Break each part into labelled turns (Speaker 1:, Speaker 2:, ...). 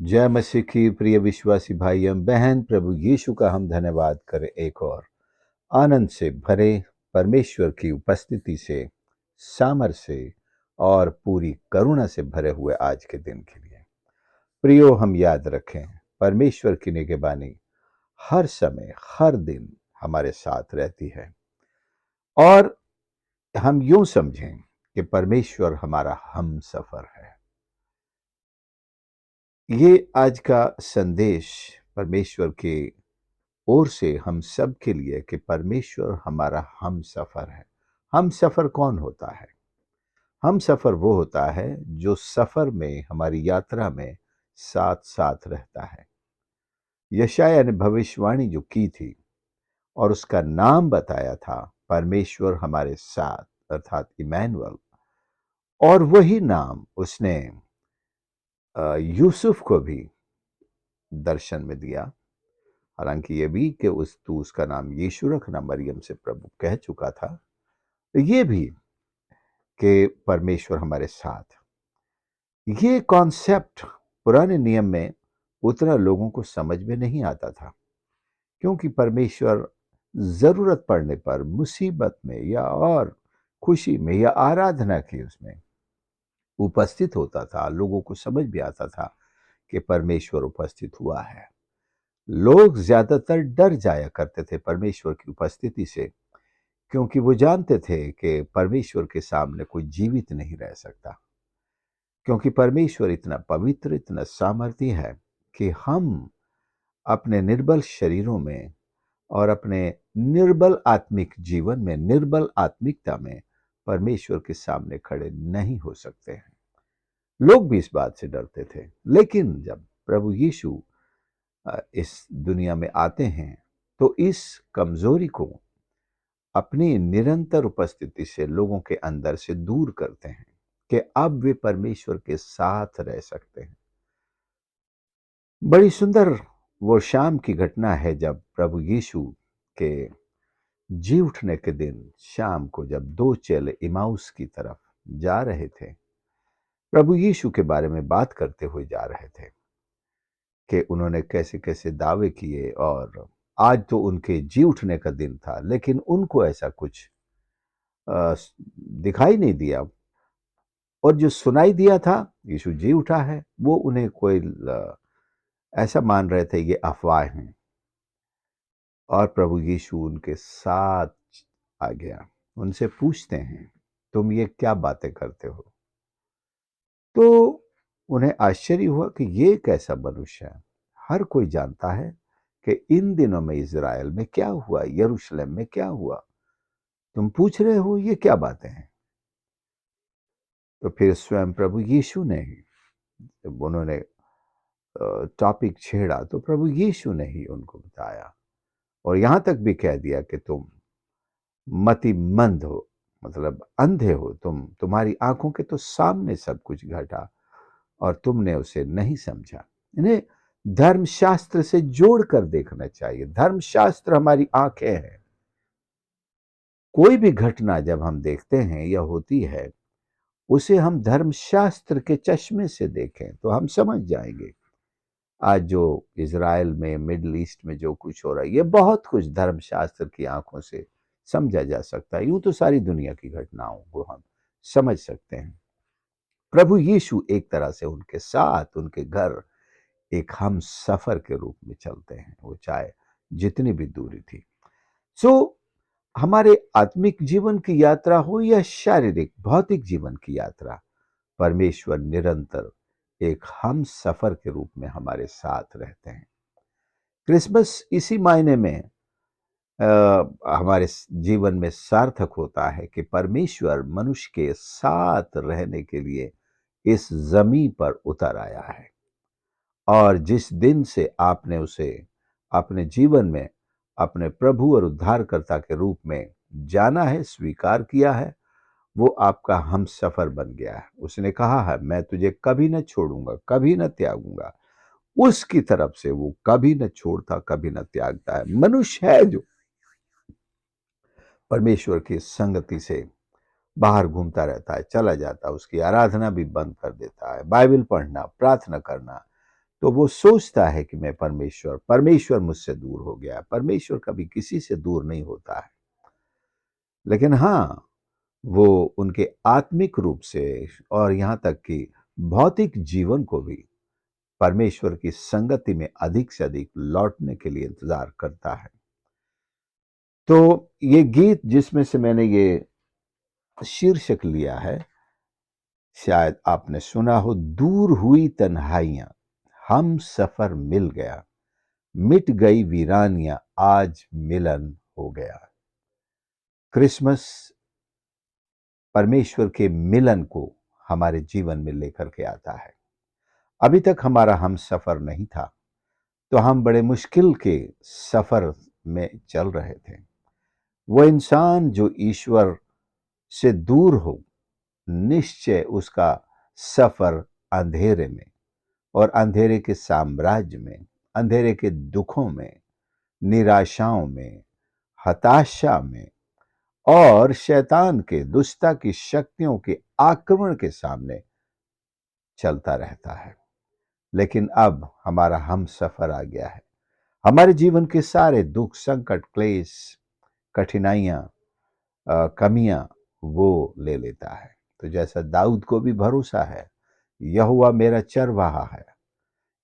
Speaker 1: जय मसीह की प्रिय विश्वासी भाई एवं बहन, प्रभु यीशु का हम धन्यवाद करें। एक और आनंद से भरे परमेश्वर की उपस्थिति से, सामर्थ से और पूरी करुणा से भरे हुए आज के दिन के लिए प्रियो, हम याद रखें परमेश्वर की निगहबानी हर समय हर दिन हमारे साथ रहती है। और हम यूं समझें कि परमेश्वर हमारा हम सफर है। ये आज का संदेश परमेश्वर के ओर से हम सब के लिए कि परमेश्वर हमारा हम सफर है। हम सफर कौन होता है? हम सफर वो होता है जो सफर में, हमारी यात्रा में साथ साथ रहता है। यशायाह ने भविष्यवाणी जो की थी और उसका नाम बताया था परमेश्वर हमारे साथ, अर्थात इमैनुअल। और वही नाम उसने यूसुफ को भी दर्शन में दिया। हालांकि ये भी कि उसका नाम यीशु रखना मरियम से प्रभु कह चुका था। ये भी कि परमेश्वर हमारे साथ। ये कॉन्सेप्ट पुराने नियम में उतना लोगों को समझ में नहीं आता था, क्योंकि परमेश्वर जरूरत पड़ने पर, मुसीबत में या और खुशी में या आराधना की उसमें उपस्थित होता था। लोगों को समझ भी आता था कि परमेश्वर उपस्थित हुआ है। लोग ज्यादातर डर जाया करते थे परमेश्वर की उपस्थिति से, क्योंकि वो जानते थे कि परमेश्वर के सामने कोई जीवित नहीं रह सकता। क्योंकि परमेश्वर इतना पवित्र, इतना सामर्थी है कि हम अपने निर्बल शरीरों में और अपने निर्बल आत्मिक जीवन में, निर्बल आत्मिकता में परमेश्वर के सामने खड़े नहीं हो सकते हैं। लोग भी इस बात से डरते थे। लेकिन जब प्रभु यीशु इस दुनिया में आते हैं तो इस कमजोरी को अपनी निरंतर उपस्थिति से लोगों के अंदर से दूर करते हैं कि अब वे परमेश्वर के साथ रह सकते हैं। बड़ी सुंदर वो शाम की घटना है जब प्रभु यीशु के जी उठने के दिन शाम को, जब दो चेले इमाउस की तरफ जा रहे थे, प्रभु यीशु के बारे में बात करते हुए जा रहे थे कि उन्होंने कैसे कैसे दावे किए। और आज तो उनके जी उठने का दिन था, लेकिन उनको ऐसा कुछ अ, दिखाई नहीं दिया। और जो सुनाई दिया था, यीशु जी उठा है, वो उन्हें कोई ऐसा मान रहे थे ये अफवाह हैं। और प्रभु यीशु उनके साथ आ गया। उनसे पूछते हैं, तुम ये क्या बातें करते हो? तो उन्हें आश्चर्य हुआ कि ये कैसा मनुष्य है। हर कोई जानता है कि इन दिनों में इज़राइल में क्या हुआ, यरूशलेम में क्या हुआ। तुम पूछ रहे हो ये क्या बातें हैं? तो फिर स्वयं प्रभु यीशु ने ही, जब उन्होंने टॉपिक छेड़ा, तो प्रभु यीशु ने ही उनको बताया और यहां तक भी कह दिया कि तुम मतिमंद हो, मतलब अंधे हो। तुम्हारी आंखों के तो सामने सब कुछ घटा और तुमने उसे नहीं समझा। इन्हें धर्मशास्त्र से जोड़कर देखना चाहिए। धर्मशास्त्र हमारी आंखें हैं। कोई भी घटना जब हम देखते हैं या होती है, उसे हम धर्मशास्त्र के चश्मे से देखें तो हम समझ जाएंगे। आज जो इज़राइल में, मिडल ईस्ट में जो कुछ हो रहा है, ये बहुत कुछ धर्मशास्त्र की आंखों से समझा जा सकता है। यूं तो सारी दुनिया की घटनाओं को हम समझ सकते हैं। प्रभु यीशु एक तरह से उनके साथ, उनके घर एक हम सफर के रूप में चलते हैं, वो चाहे जितनी भी दूरी थी। सो हमारे आत्मिक जीवन की यात्रा हो या शारीरिक भौतिक जीवन की यात्रा, परमेश्वर निरंतर एक हम सफर के रूप में हमारे साथ रहते हैं। क्रिसमस इसी मायने में हमारे जीवन में सार्थक होता है कि परमेश्वर मनुष्य के साथ रहने के लिए इस जमीन पर उतर आया है। और जिस दिन से आपने उसे अपने जीवन में अपने प्रभु और उद्धारकर्ता के रूप में जाना है, स्वीकार किया है, वो आपका हम सफर बन गया है। उसने कहा है, मैं तुझे कभी न छोड़ूंगा, कभी न त्यागूंगा। उसकी तरफ से वो कभी न छोड़ता, कभी न त्यागता है। मनुष्य है जो परमेश्वर की संगति से बाहर घूमता रहता है, चला जाता है, उसकी आराधना भी बंद कर देता है। बाइबल पढ़ना, प्रार्थना करना, तो वो सोचता है कि मैं परमेश्वर मुझसे दूर हो गया। परमेश्वर कभी किसी से दूर नहीं होता है। लेकिन हाँ, वो उनके आत्मिक रूप से और यहाँ तक कि भौतिक जीवन को भी परमेश्वर की संगति में अधिक से अधिक लौटने के लिए इंतजार करता है। तो ये गीत जिसमें से मैंने ये शीर्षक लिया है, शायद आपने सुना हो, दूर हुई तन्हाइयां, हम सफर मिल गया, मिट गई वीरानियां, आज मिलन हो गया। क्रिसमस परमेश्वर के मिलन को हमारे जीवन में लेकर के आता है। अभी तक हमारा हम सफर नहीं था, तो हम बड़े मुश्किल के सफर में चल रहे थे। वो इंसान जो ईश्वर से दूर हो, निश्चय उसका सफर अंधेरे में और अंधेरे के साम्राज्य में, अंधेरे के दुखों में, निराशाओं में, हताशा में और शैतान के, दुष्टता की शक्तियों के आक्रमण के सामने चलता रहता है। लेकिन अब हमारा हम सफर आ गया है। हमारे जीवन के सारे दुख, संकट, क्लेश, कठिनाइयां, कमियां वो ले लेता है। तो जैसा दाऊद को भी भरोसा है, यहोवा मेरा चरवाहा है,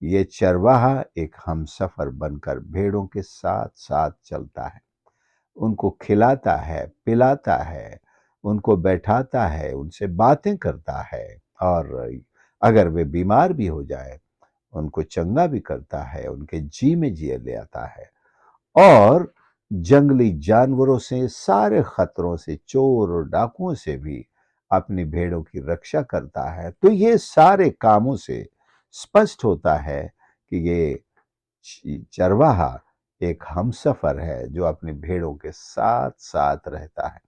Speaker 1: ये चरवाहा एक हमसफर बनकर भेड़ों के साथ साथ चलता है, उनको खिलाता है, पिलाता है, उनको बैठाता है, उनसे बातें करता है, और अगर वे बीमार भी हो जाए उनको चंगा भी करता है, उनके जी में जिए ले आता है, और जंगली जानवरों से, सारे खतरों से, चोर और डाकुओं से भी अपनी भेड़ों की रक्षा करता है। तो ये सारे कामों से स्पष्ट होता है कि ये चरवाहा एक हमसफर है जो अपनी भेड़ों के साथ साथ रहता है।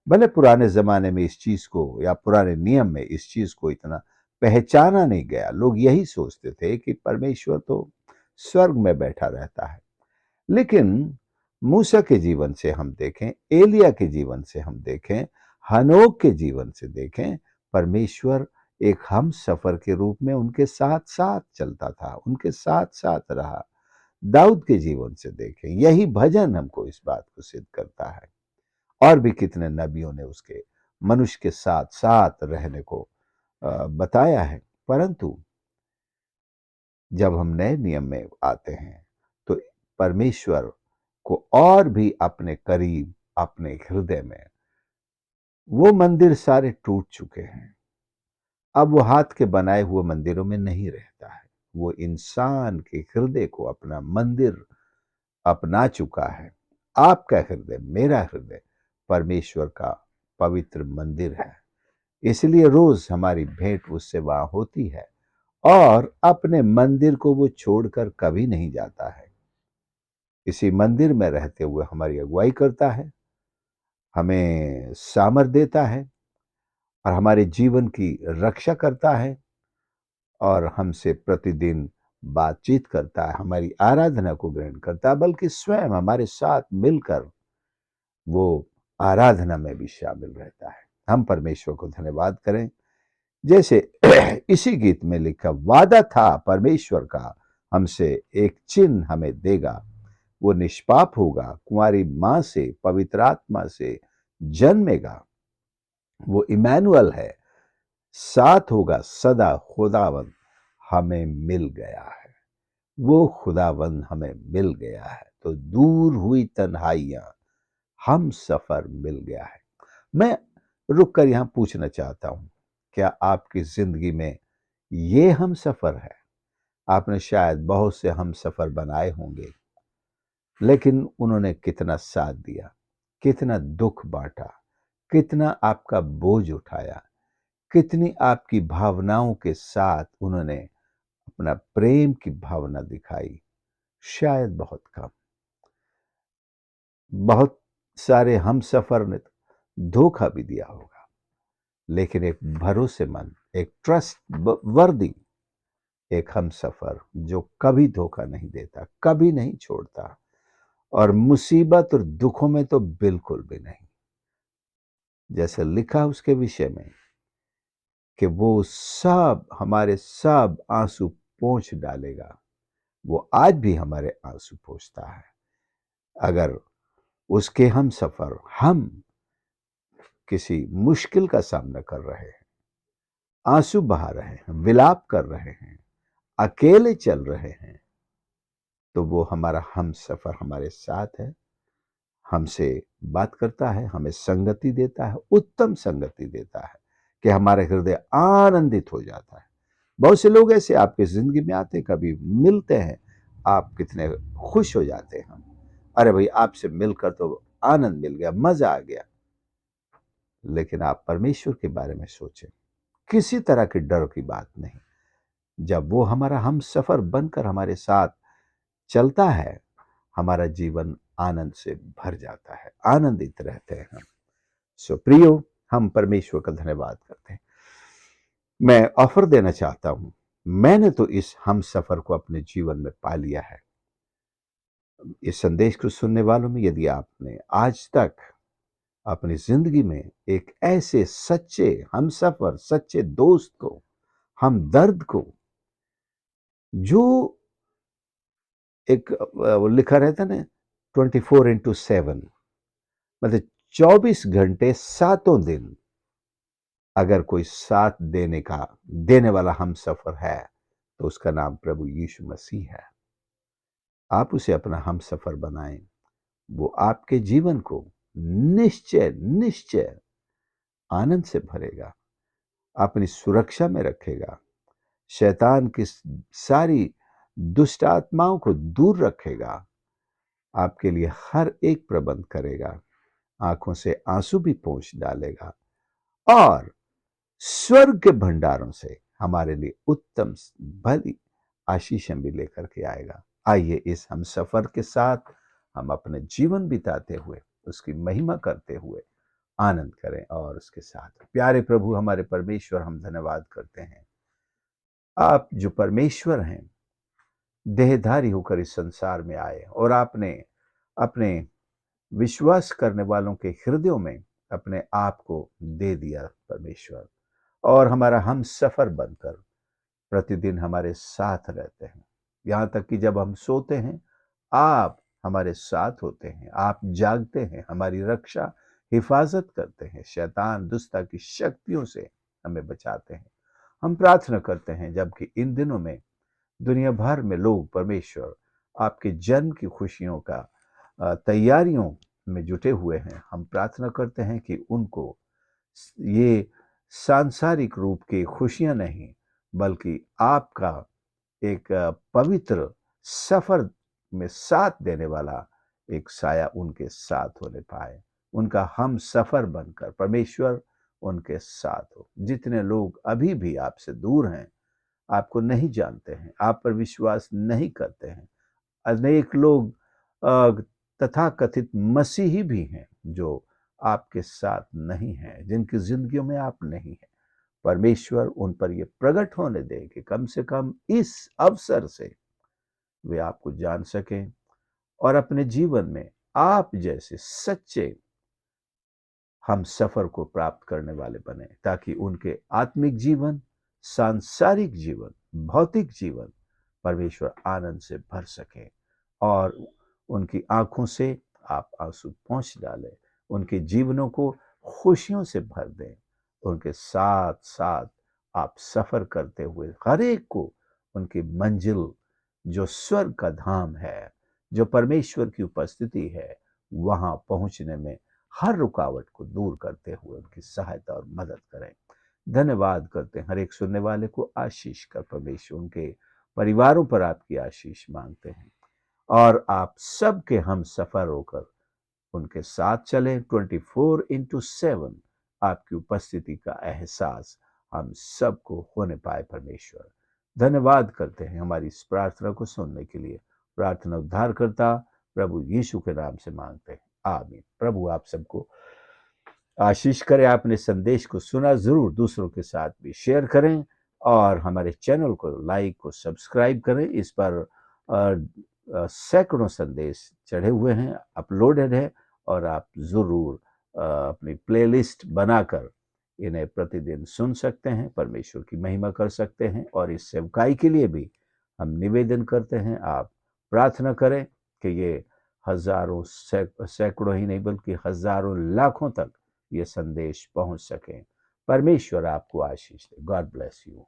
Speaker 1: भले पुराने जमाने में इस चीज को, या पुराने नियम में इस चीज को इतना पहचाना नहीं गया। लोग यही सोचते थे कि परमेश्वर तो स्वर्ग में बैठा रहता है। लेकिन मूसा के जीवन से हम देखें, एलिया के जीवन से हम देखें, हनोक के जीवन से देखें, परमेश्वर एक हम सफर के रूप में उनके साथ साथ चलता था, उनके साथ साथ रहा। दाऊद के जीवन से देखें, यही भजन हमको इस बात को सिद्ध करता है। और भी कितने नबियों ने उसके, मनुष्य के साथ साथ रहने को बताया है। परंतु जब हम नए नियम में आते हैं तो परमेश्वर को और भी अपने करीब, अपने हृदय में, वो मंदिर सारे टूट चुके हैं। अब वो हाथ के बनाए हुए मंदिरों में नहीं रहता है। वो इंसान के हृदय को अपना मंदिर अपना चुका है। आपका हृदय, मेरा हृदय परमेश्वर का पवित्र मंदिर है। इसलिए रोज हमारी भेंट उससे वहां होती है, और अपने मंदिर को वो छोड़कर कभी नहीं जाता है। इसी मंदिर में रहते हुए हमारी अगुवाई करता है, हमें सामर्थ देता है, और हमारे जीवन की रक्षा करता है, और हमसे प्रतिदिन बातचीत करता है, हमारी आराधना को ग्रहण करता है, बल्कि स्वयं हमारे साथ मिलकर वो आराधना में भी शामिल रहता है। हम परमेश्वर को धन्यवाद करें। जैसे इसी गीत में लिखा, वादा था परमेश्वर का हमसे, एक चिन्ह हमें देगा, वो निष्पाप होगा, कुंवारी मां से, पवित्र आत्मा से जन्मेगा, वो इमैनुअल है, साथ होगा सदा, खुदावन हमें मिल गया है। वो खुदावन हमें मिल गया है। तो दूर हुई तन्हाइयां, हम सफर मिल गया है। मैं रुक कर यहां पूछना चाहता हूं, क्या आपकी जिंदगी में ये हम सफर है? आपने शायद बहुत से हम सफर बनाए होंगे, लेकिन उन्होंने कितना साथ दिया, कितना दुख बांटा, कितना आपका बोझ उठाया, कितनी आपकी भावनाओं के साथ उन्होंने अपना प्रेम की भावना दिखाई। शायद बहुत कम। बहुत सारे हम सफर ने धोखा भी दिया होगा, लेकिन एक भरोसेमंद, एक ट्रस्ट वर्दी एक हम सफर जो कभी धोखा नहीं देता, कभी नहीं छोड़ता, और मुसीबत और दुखों में तो बिल्कुल भी नहीं। जैसे लिखा उसके विषय में कि वो सब हमारे सब आंसू पोंछ डालेगा। वो आज भी हमारे आंसू पोंछता है। अगर उसके हम सफर, हम किसी मुश्किल का सामना कर रहे हैं, आंसू बहा रहे हैं, विलाप कर रहे हैं, अकेले चल रहे हैं, तो वो हमारा हम सफर हमारे साथ है, हमसे बात करता है, हमें संगति देता है, उत्तम संगति देता है कि हमारे हृदय आनंदित हो जाता है। बहुत से लोग ऐसे आपकी जिंदगी में आते, कभी मिलते हैं, आप कितने खुश हो जाते हैं। हम, अरे भाई आपसे मिलकर तो आनंद मिल गया, मजा आ गया। लेकिन आप परमेश्वर के बारे में सोचें, किसी तरह के डर की बात नहीं। जब वो हमारा हम सफर बनकर हमारे साथ चलता है, हमारा जीवन आनंद से भर जाता है, आनंदित रहते हैं हम। सो प्रियो, हम परमेश्वर का धन्यवाद करते हैं। मैं ऑफर देना चाहता हूं, मैंने तो इस हम सफर को अपने जीवन में पा लिया है। इस संदेश को सुनने वालों में यदि आपने आज तक अपनी जिंदगी में एक ऐसे सच्चे हम सफर, सच्चे दोस्त को, हम दर्द को, जो एक वो लिखा रहता ना 24/7, मतलब 24 घंटे 7 दिन, अगर कोई साथ देने वाला हम सफर है, तो उसका नाम प्रभु यीशु मसीह है। आप उसे अपना हम सफर बनाएं। वो आपके जीवन को निश्चय निश्चय आनंद से भरेगा, अपनी सुरक्षा में रखेगा, शैतान की सारी दुष्ट आत्माओं को दूर रखेगा, आपके लिए हर एक प्रबंध करेगा, आंखों से आंसू भी पोंछ डालेगा और स्वर्ग के भंडारों से हमारे लिए उत्तम भली आशीषें भी लेकर के आएगा। आइए इस हम सफर के साथ हम अपने जीवन बिताते हुए, उसकी महिमा करते हुए आनंद करें और उसके साथ। प्यारे प्रभु हमारे परमेश्वर, हम धन्यवाद करते हैं, आप जो परमेश्वर हैं, देहधारी होकर इस संसार में आए और आपने अपने विश्वास करने वालों के हृदयों में अपने आप को दे दिया परमेश्वर, और हमारा हम सफर बनकर प्रतिदिन हमारे साथ रहते हैं। यहाँ तक कि जब हम सोते हैं, आप हमारे साथ होते हैं, आप जागते हैं, हमारी रक्षा हिफाजत करते हैं, शैतान दुष्टता की शक्तियों से हमें बचाते हैं। हम प्रार्थना करते हैं, जबकि इन दिनों में दुनिया भर में लोग परमेश्वर आपके जन्म की खुशियों का तैयारियों में जुटे हुए हैं, हम प्रार्थना करते हैं कि उनको ये सांसारिक रूप की खुशियां नहीं, बल्कि आपका एक पवित्र सफर में साथ देने वाला एक साया उनके साथ होने पाए, उनका हम सफर बनकर परमेश्वर उनके साथ हो। जितने लोग अभी भी आपसे दूर हैं, आपको नहीं जानते हैं, आप पर विश्वास नहीं करते हैं, अनेक लोग तथाकथित मसीही भी हैं जो आपके साथ नहीं हैं, जिनकी जिंदगियों में आप नहीं हैं, परमेश्वर उन पर ये प्रकट होने दे कि कम से कम इस अवसर से वे आपको जान सकें और अपने जीवन में आप जैसे सच्चे हम सफर को प्राप्त करने वाले बने, ताकि उनके आत्मिक जीवन, सांसारिक जीवन, भौतिक जीवन परमेश्वर आनंद से भर सके और उनकी आंखों से आप आंसू पोंछ डालें, उनके जीवनों को खुशियों से भर दें, उनके साथ साथ आप सफर करते हुए हर एक को उनकी मंजिल, जो स्वर्ग का धाम है, जो परमेश्वर की उपस्थिति है, वहां पहुंचने में हर रुकावट को दूर करते हुए उनकी सहायता और मदद करें। धन्यवाद करते हैं, हर एक सुनने वाले को आशीष कर परमेश्वर उनके परिवारों पर आपकी आशीष मांगते हैं, और आप सबके हम सफर होकर उनके साथ चलें। 24/7 आपकी उपस्थिति का एहसास हम सबको होने पाए परमेश्वर। धन्यवाद करते हैं हमारी इस प्रार्थना को सुनने के लिए। प्रार्थना उद्धारकर्ता प्रभु यीशु के नाम से मांगते हैं, आमीन। प्रभु आप सबको आशीष करे। आपने संदेश को सुना, जरूर दूसरों के साथ भी शेयर करें और हमारे चैनल को लाइक को सब्सक्राइब करें। इस पर सैकड़ों संदेश चढ़े हुए हैं, अपलोडेड है, और आप जरूर अपनी प्लेलिस्ट बनाकर इन्हें प्रतिदिन सुन सकते हैं, परमेश्वर की महिमा कर सकते हैं और इस सेवकाई के लिए भी हम निवेदन करते हैं, आप प्रार्थना करें कि ये हजारों सैकड़ों ही नहीं बल्कि हजारों लाखों तक ये संदेश पहुंच सके। परमेश्वर आपको आशीष दे। God bless you.